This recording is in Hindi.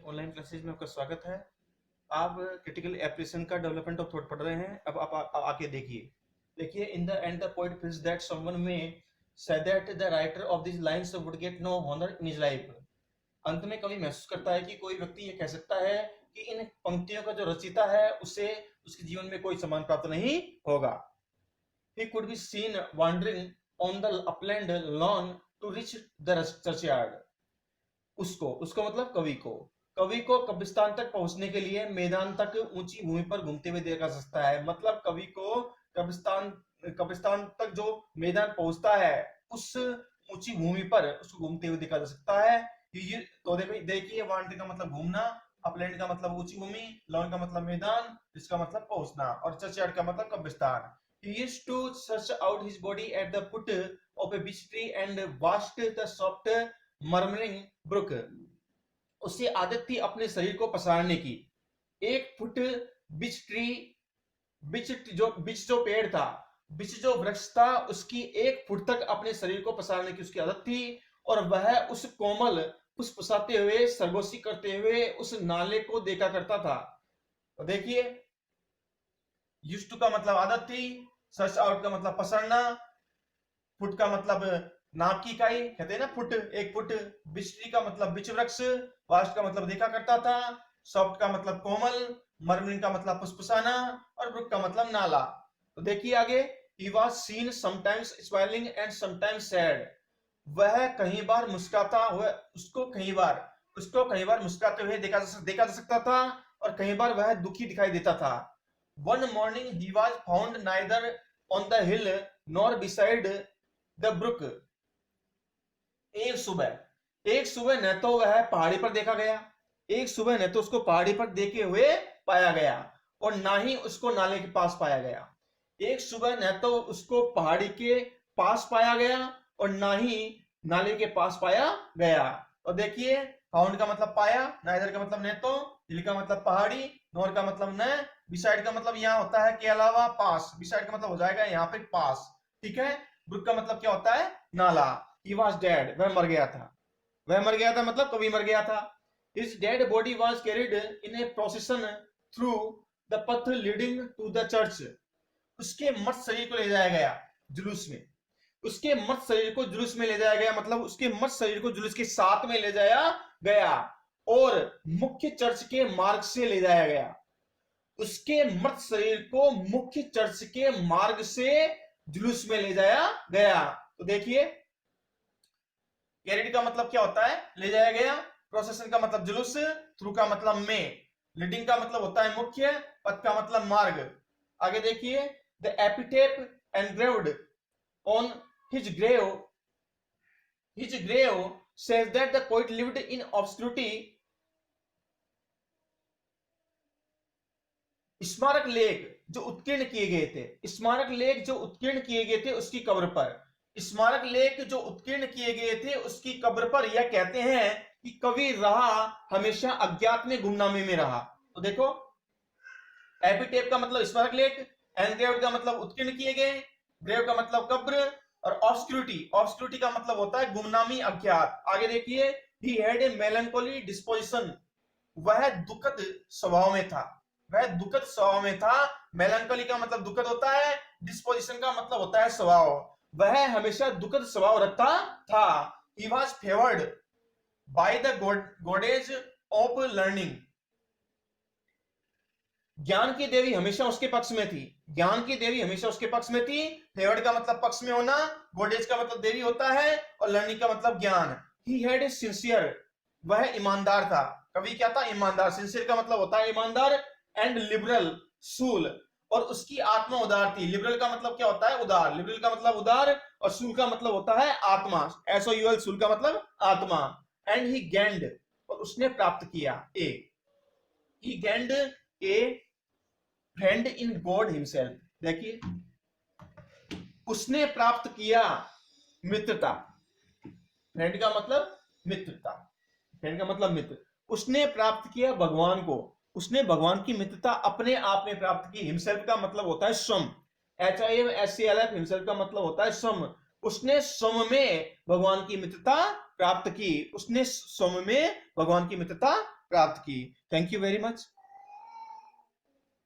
ऑनलाइन क्लासेज में आपका स्वागत है। आप क्रिटिकल एप्रिसिएशन का डेवलपमेंट ऑफ थॉट पढ़ रहे हैं। अब आप आके देखिए in the end the poet feels that someone may say that the writer of this lines would get no honour in his life. अंत में कवि महसूस करता है कि कोई व्यक्ति ये कह सकता है कि इन पंक्तियों का जो रचयिता है उसे उसके जीवन में कोई सम्मान प्राप्त नहीं होगा। He could be seen wandering on the upland lawn to reach the churchyard. उसको मतलब कवि को कब्रिस्तान तक पहुंचने के लिए मैदान तक ऊंची भूमि पर घूमते हुए देखा जा सकता है। मतलब कवि को कब्रिस्तान तक जो मैदान पहुंचता है उस ऊंची भूमि पर उसको घूमते हुए देखा जा सकता है। तो देखिए वांडरिंग का मतलब घूमना, अपलैंड का मतलब ऊंची भूमि, लॉन का मतलब मैदान, जिसका मतलब पहुंचना, और चर्चयार्ड का मतलब कब्रिस्तान। He used to search out his body at the foot of a beech tree and watched the soft murmuring brook. उसे आदत थी अपने शरीर को पसारने की। एक फुट बिच जो पेड़ था, बिच जो वृक्ष था, उसकी एक फुट तक अपने शरीर को पसारने की उसकी आदत थी, और वह उस कोमल फुसफुसाते हुए सरगोशी करते हुए उस नाले को देखा करता था। तो देखिए यूज्ड टू का मतलब आदत थी, सर्च आउट का मतलब पसरना, फुट का मतलब नाप की इकाई कहते हैं ना, फुट एक फुट, बिच का मतलब बिच वृक्ष, वास्ट का मतलब देखा करता था, सॉफ्ट का मतलब कोमल, मर्मरिंग का मतलब फुसफुसाना, और ब्रुक का मतलब नाला। तो देखिए आगे, he was seen sometimes smiling and sometimes sad. वह कई बार मुस्कुराता हुआ उसको कई बार मुस्कुराते हुए देखा जा सकता था, और कई बार वह दुखी दिखाई देता था। One morning he was found neither on the hill nor beside the brook. एक सुबह न तो वह पहाड़ी पर देखा गया, एक सुबह न तो उसको पहाड़ी पर देखे हुए पाया गया, और ना ही उसको नाले के पास पाया गया। एक सुबह न तो उसको पहाड़ी के पास पाया गया और ना ही नाले के पास पाया गया। और देखिए फाउंड का मतलब पाया, नाइदर का मतलब न तो, हिल का मतलब पहाड़ी, नॉर का मतलब न, बिसाइड का मतलब यहाँ होता है के अलावा, पास, बिसाइड का मतलब हो जाएगा यहाँ पे पास, ठीक है। ब्रुक का मतलब क्या होता है, नाला। He was dead, वह मर गया था मतलब कभी मर गया था। His dead body was carried in a procession through the path leading to the church. उसके मृत शरीर को ले जाया गया जुलूस में, उसके मृत शरीर को जुलूस में ले जाया गया, मतलब उसके मृत शरीर को जुलूस के साथ में ले जाया गया और मुख्य चर्च के मार्ग से ले जाया गया। उसके मृत शरीर को मुख्य चर्च के मार्ग से जुलूस में ले जाया गया। तो देखिए कैरिड का मतलब क्या होता है, ले जाया गया, प्रोसेशन का मतलब जुलूस, थ्रू का मतलब में, लीडिंग का मतलब होता है मुख्य, पथ का मतलब मार्ग। आगे देखिए, the epitaph engraved on his grave says that the poet lived in obscurity. स्मारक लेख जो उत्कीर्ण किए गए थे उसकी कब्र पर, स्मारक लेख जो उत्कीर्ण किए गए थे उसकी कब्र पर यह कहते हैं कि कवि रहा हमेशा अज्ञात में, गुमनामी में रहा। तो देखो एपिटेप का मतलब स्मारक लेख, एनग्रेव्ड का मतलब उत्कीर्ण किए गए, ग्रेव का मतलब कब्र, और ऑब्सक्यूरिटी का मतलब होता है गुमनामी, अज्ञात। आगे देखिए, he had a melancholy disposition, वह दुखद स्वभाव में था, मेलंकोली का मतलब दुखद होता है, डिस्पोजिशन का मतलब होता है स्वभाव, वह हमेशा दुखद स्वभाव रखता था। He was favored by the goddess of learning, ज्ञान की देवी हमेशा उसके पक्ष में थी, फेवर्ड का मतलब पक्ष में होना, गॉडेज का मतलब देवी होता है, और लर्निंग का मतलब ज्ञान। ही हैड ए सिंसियर, वह ईमानदार था, कवि क्या था, ईमानदार, सिंसियर का मतलब होता है ईमानदार, एंड लिबरल सूल, और उसकी आत्मा उदार थी। लिबरल का मतलब क्या होता है, उदार, लिबरल का मतलब उदार, और सूल का मतलब होता है आत्मा, SOUL, सूल का मतलब आत्मा। एंड ही गेंड, और उसने प्राप्त किया, he gained a friend in God himself. देखिए उसने प्राप्त किया मित्रता, फ्रेंड का मतलब मित्रता, फ्रेंड का मतलब मित्र, उसने प्राप्त किया भगवान को, उसने भगवान की मित्रता अपने आप में प्राप्त की। हिमसेल्फ का मतलब होता है स्वयं, HIMSELF, हिमसेल्फ का मतलब होता है स्वयं, उसने स्वयं में भगवान की मित्रता प्राप्त की, उसने स्वयं में भगवान की मित्रता प्राप्त की। Thank you very much.